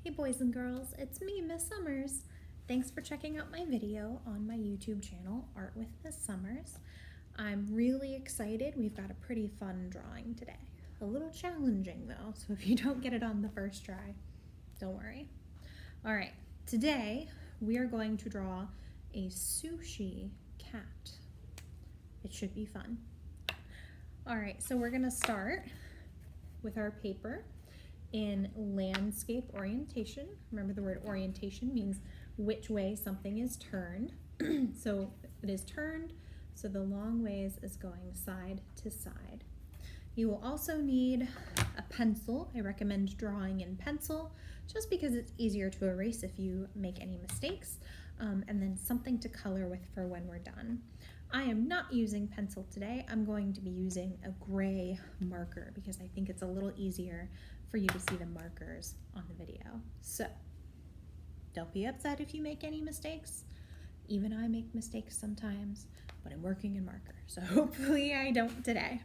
Hey boys and girls, it's me, Miss Summers. Thanks for checking out my video on my YouTube channel, Art with Miss Summers. I'm really excited. We've got a pretty fun drawing today. A little challenging though, so if you don't get it on the first try, don't worry. All right, today we are going to draw a sushi cat. It should be fun. All right, so we're gonna start with our paper in landscape orientation. Remember, the word orientation means which way something is turned. So it is turned, so the long ways is going side to side. You will also need a pencil. I recommend drawing in pencil just because it's easier to erase if you make any mistakes, and then something to color with for when we're done. I am not using pencil today. I'm going to be using a gray marker because I think it's a little easier for you to see the markers on the video. So don't be upset if you make any mistakes. Even I make mistakes sometimes, but I'm working in marker, so hopefully I don't today.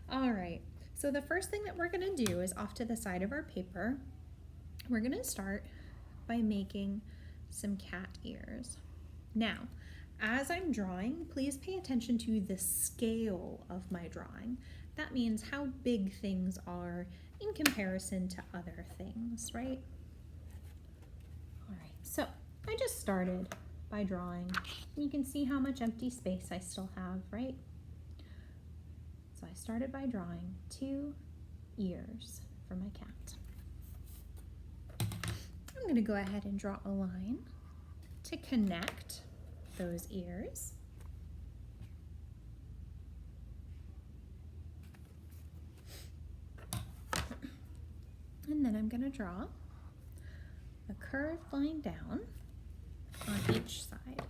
All right, so the first thing that we're gonna do is off to the side of our paper, we're gonna start by making some cat ears. Now, as I'm drawing, please pay attention to the scale of my drawing. That means how big things are in comparison to other things, right? All right, so I just started by drawing. You can see how much empty space I still have, right? So I started by drawing 2 ears for my cat. I'm gonna go ahead and draw a line to connect those ears. And then I'm gonna draw a curved line down on each side.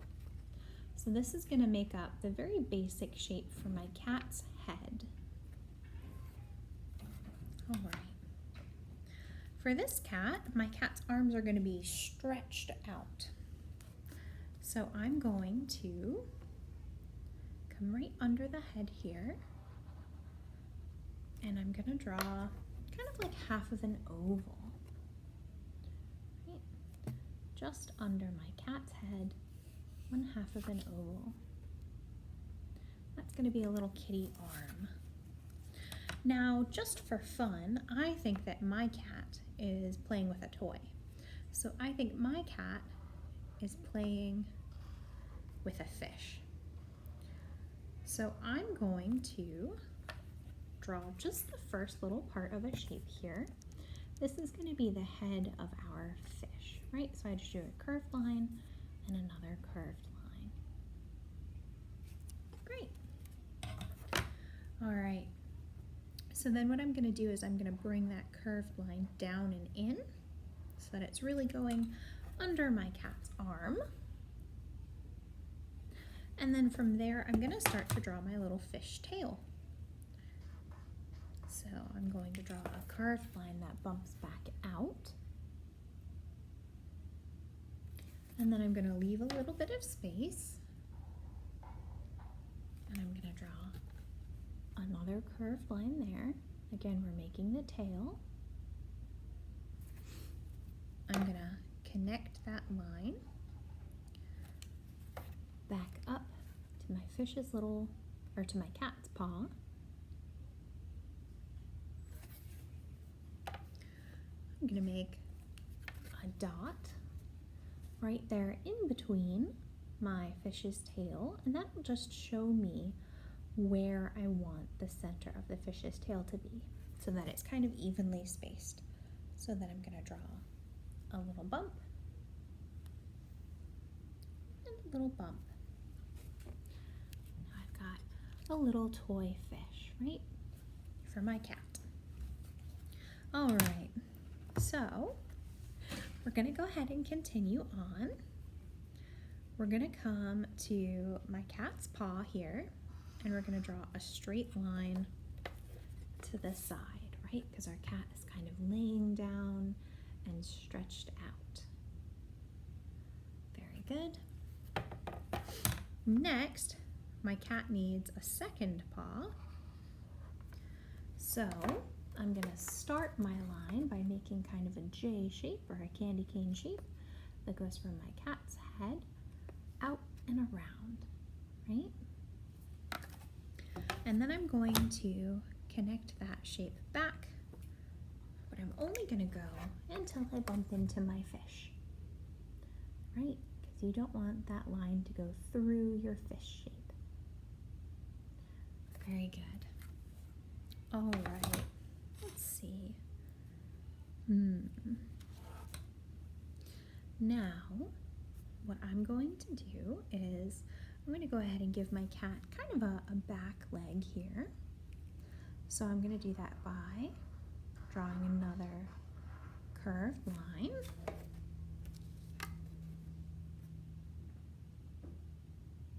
So this is gonna make up the very basic shape for my cat's head. All right. For this cat, my cat's arms are gonna be stretched out. So I'm going to come right under the head here, and I'm gonna draw kind of like half of an oval, right? Just under my cat's head, 1/2 of an oval. That's gonna be a little kitty arm. Now, just for fun, I think that my cat is playing with a toy. So I think my cat is playing with a fish. So I'm going to draw just the first little part of a shape here. This is going to be the head of our fish, right? So I just drew a curved line and another curved line. Great. All right. So then what I'm going to do is I'm going to bring that curved line down and in so that it's really going under my cat's arm. And then from there, I'm gonna start to draw my little fish tail. So I'm going to draw a curved line that bumps back out. And then I'm gonna leave a little bit of space. And I'm gonna draw another curved line there. Again, we're making the tail. I'm gonna connect that line back up to my fish's little, or to my cat's paw. I'm gonna make a dot right there in between my fish's tail, and that will just show me where I want the center of the fish's tail to be so that it's kind of evenly spaced. So then I'm gonna draw a little bump and a little bump. A little toy fish, right, for my cat. All right, so we're gonna go ahead and continue on. We're gonna come to my cat's paw here, and we're gonna draw a straight line to the side, right, because our cat is kind of laying down and stretched out. Very good. Next, my cat needs a second paw. So I'm going to start my line by making kind of a J shape or a candy cane shape that goes from my cat's head out and around, right? And then I'm going to connect that shape back, but I'm only going to go until I bump into my fish, right? Because you don't want that line to go through your fish shape. Very good. All right, let's see. Now, what I'm going to do is I'm going to go ahead and give my cat kind of a back leg here. So I'm going to do that by drawing another curved line.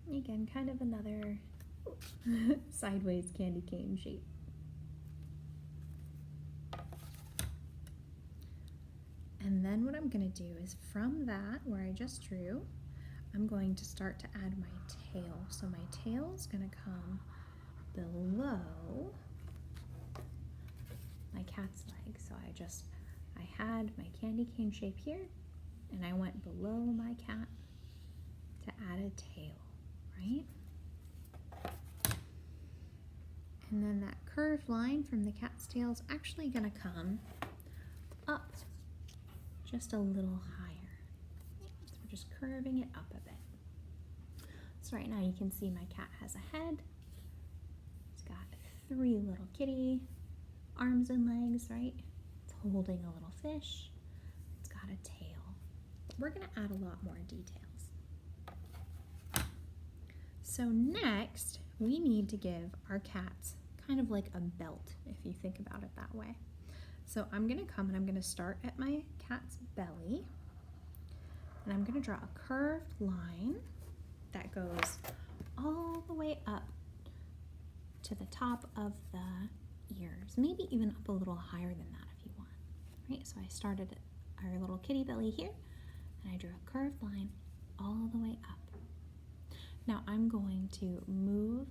Again, kind of another sideways candy cane shape. And then what I'm going to do is from that, where I just drew, I'm going to start to add my tail. So my tail is going to come below my cat's leg. So I had my candy cane shape here, and I went below my cat to add a tail, right? And then that curved line from the cat's tail is actually going to come up just a little higher. So we're just curving it up a bit. So right now you can see my cat has a head. It's got 3 little kitty arms and legs, right? It's holding a little fish. It's got a tail. But we're going to add a lot more details. So next, we need to give our cats kind of like a belt, if you think about it that way. So I'm going to come and I'm going to start at my cat's belly, and I'm going to draw a curved line that goes all the way up to the top of the ears, maybe even up a little higher than that if you want, right? So I started at our little kitty belly here, and I drew a curved line all the way up. Now I'm going to move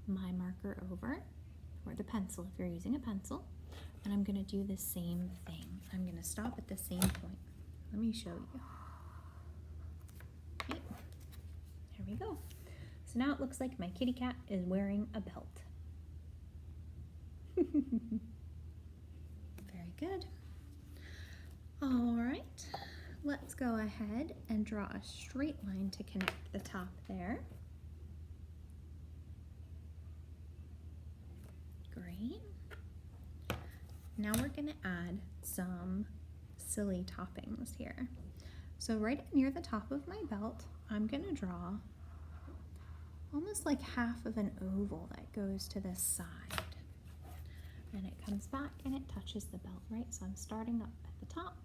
my marker over, or the pencil if you're using a pencil, and I'm going to do the same thing. I'm going to stop at the same point. Let me show you. Okay, here we go. So now it looks like my kitty cat is wearing a belt. Very good. All right, let's go ahead and draw a straight line to connect the top there. Great. Now we're going to add some silly toppings here. So right near the top of my belt, I'm going to draw almost like half of an oval that goes to this side. And it comes back and it touches the belt, right? So I'm starting up at the top,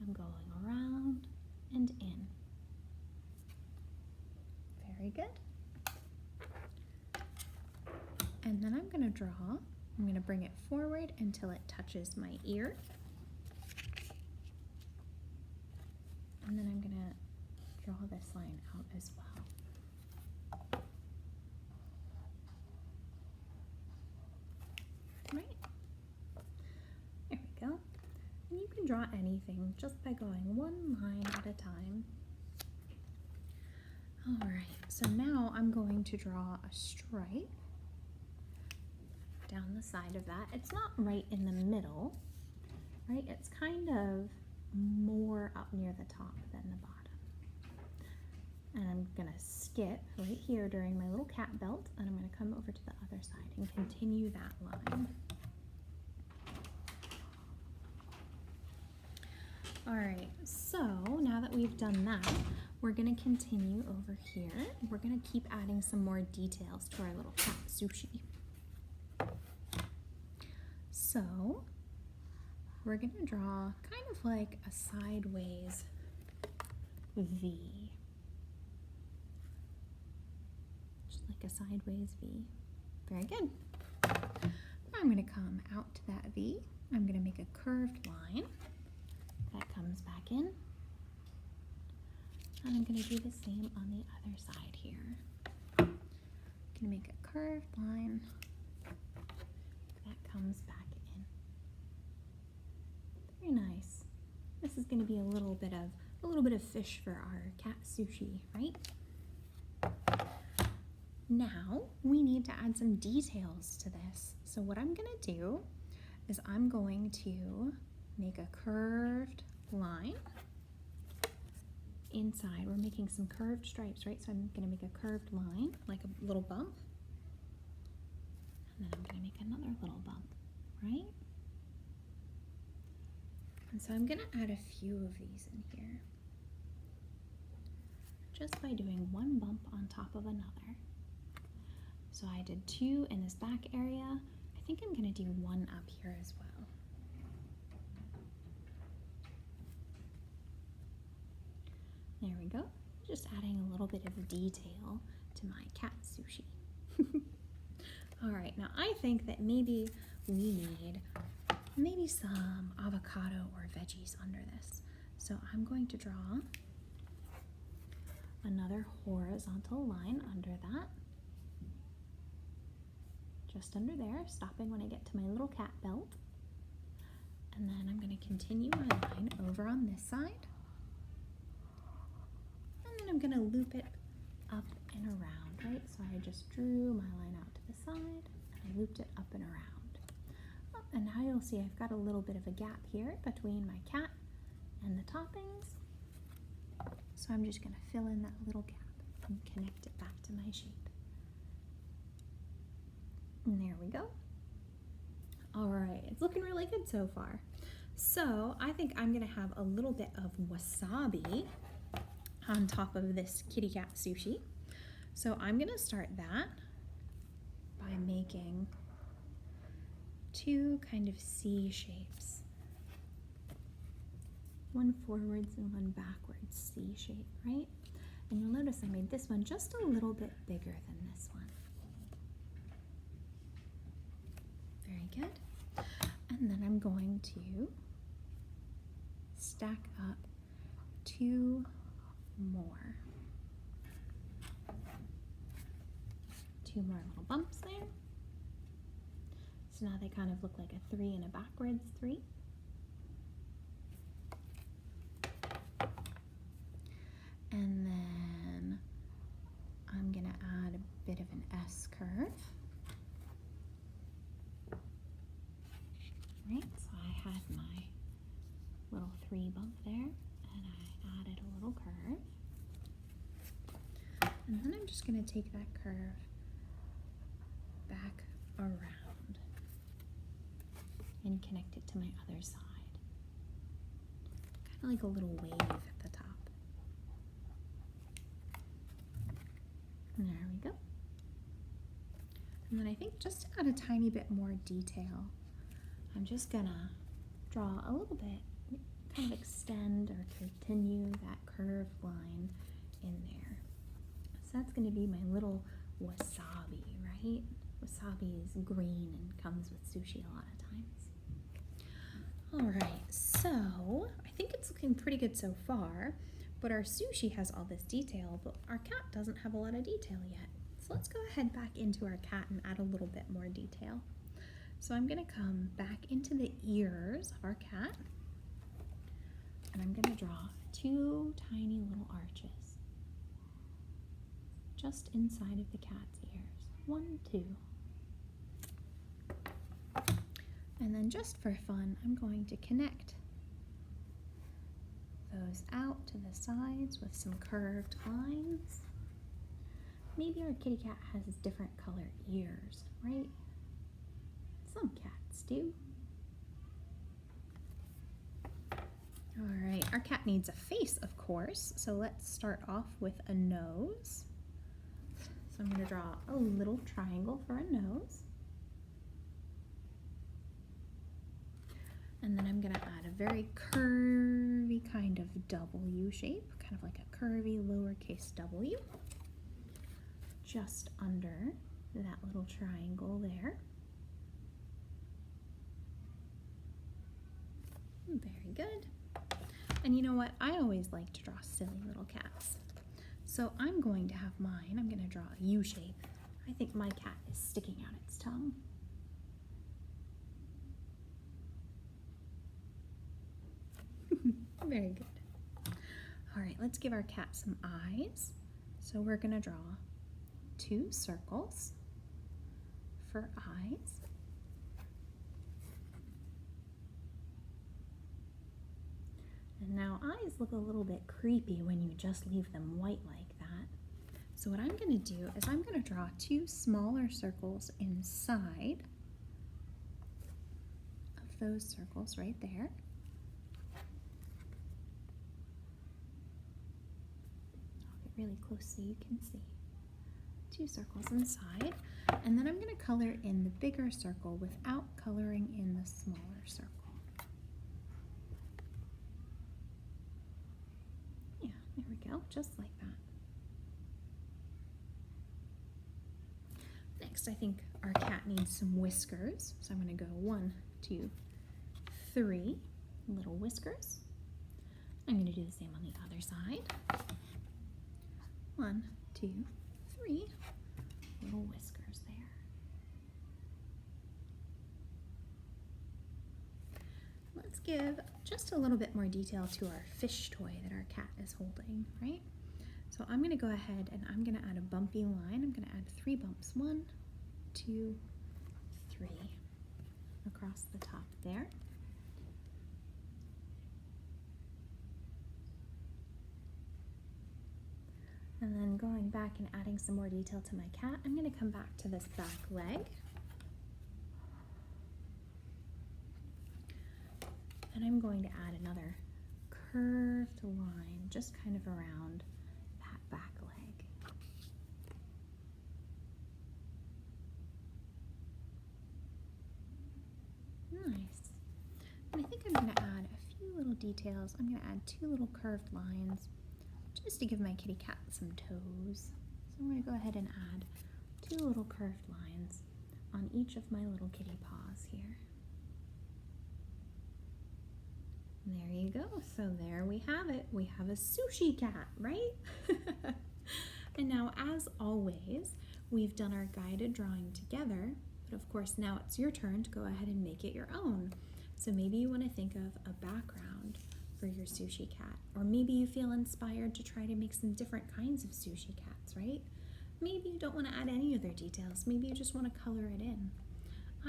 I'm going around and in. Very good. And then I'm going to draw, I'm going to bring it forward until it touches my ear. And then I'm going to draw this line out as well. Right? There we go. And you can draw anything just by going one line at a time. All right, so now I'm going to draw a stripe down the side of that. It's not right in the middle, right? It's kind of more up near the top than the bottom. And I'm gonna skip right here during my little cat belt, and I'm gonna come over to the other side and continue that line. All right, so now that we've done that, we're gonna continue over here. We're gonna keep adding some more details to our little cat Sushi. So we're going to draw kind of like a sideways V. Just like a sideways V. Very good. I'm going to come out to that V. I'm going to make a curved line that comes back in. And I'm going to do the same on the other side here. I'm going to make a curved line that comes back in. Very nice. This is going to be a little bit of fish for our cat sushi, right? Now we need to add some details to this. So what I'm going to do is I'm going to make a curved line inside. We're making some curved stripes, right? So I'm going to make a curved line, like a little bump. And then I'm going to make another little bump, right? And so I'm going to add a few of these in here, just by doing one bump on top of another. So I did 2 in this back area. I think I'm going to do 1 up here as well. There we go. Just adding a little bit of detail to my cat sushi. All right, now I think that maybe we need some avocado or veggies under this. So I'm going to draw another horizontal line under that. Just under there, stopping when I get to my little cat belt. And then I'm going to continue my line over on this side. And then I'm going to loop it up and around, right? So I just drew my line out to the side, and I looped it up and around. Oh, and now you'll see I've got a little bit of a gap here between my cat and the toppings. So I'm just going to fill in that little gap and connect it back to my shape. And there we go. All right, it's looking really good so far. So I think I'm gonna have a little bit of wasabi on top of this kitty cat sushi. So I'm gonna start that by making 2 kind of C shapes. One forwards and one backwards C shape, right? And you'll notice I made this one just a little bit bigger than this one. Very good. And then I'm going to stack up 2 more. 2 more little bumps there. So now they kind of look like a 3 and a backwards 3. And then I'm going to add a bit of an S curve. Right, so I had my little 3 bump there, and I added a little curve. And then I'm just going to take that curve back around and connect it to my other side. Kind of like a little wave at the top. And there we go. And then I think just to add a tiny bit more detail, I'm just gonna draw a little bit, kind of extend or continue that curved line in there. So that's gonna be my little wasabi, right? Wasabi is green and comes with sushi a lot of times. All right, so I think it's looking pretty good so far, but our sushi has all this detail, but our cat doesn't have a lot of detail yet. So let's go ahead back into our cat and add a little bit more detail. So I'm going to come back into the ears of our cat, and I'm going to draw 2 tiny little arches just inside of the cat's ears. 1, 2. And then just for fun, I'm going to connect those out to the sides with some curved lines. Maybe our kitty cat has different color ears, right? Some cats do. All right, our cat needs a face, of course, so let's start off with a nose. So I'm going to draw a little triangle for a nose. And then I'm going to add a very curvy kind of W shape, kind of like a curvy lowercase w, just under that little triangle there. Very good. And you know what? I always like to draw silly little cats. So I'm going to have mine. I'm going to draw a U shape. I think my cat is sticking out its tongue. Very good. All right, let's give our cat some eyes. So we're gonna draw 2 circles for eyes. And now eyes look a little bit creepy when you just leave them white like that. So what I'm gonna do is I'm gonna draw 2 smaller circles inside of those circles right there. I'll get really close so you can see. 2 circles inside, and then I'm going to color in the bigger circle without coloring in the smaller circle. Yeah, there we go, just like that. Next, I think our cat needs some whiskers, so I'm going to go 1, 2, 3 little whiskers. I'm going to do the same on the other side. 1, 2, 3 little whiskers there. Let's give just a little bit more detail to our fish toy that our cat is holding, right? So I'm going to go ahead and I'm going to add a bumpy line. I'm going to add 3 bumps. 1, 2, 3 across the top there. And then going back and adding some more detail to my cat, I'm going to come back to this back leg. And I'm going to add another curved line just kind of around that back leg. Nice. And I think I'm going to add a few little details. I'm going to add 2 little curved lines just to give my kitty cat some toes. So I'm going to go ahead and add 2 little curved lines on each of my little kitty paws here. And there you go. So there we have it. We have a sushi cat, right? And now, as always, we've done our guided drawing together, but of course now it's your turn to go ahead and make it your own. So maybe you want to think of a background for your sushi cat, or maybe you feel inspired to try to make some different kinds of sushi cats, right? Maybe you don't want to add any other details. Maybe you just want to color it in.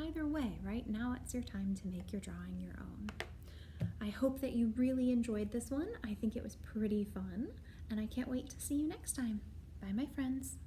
Either way, right now it's your time to make your drawing your own. I hope that you really enjoyed this one. I think it was pretty fun, and I can't wait to see you next time. Bye, my friends.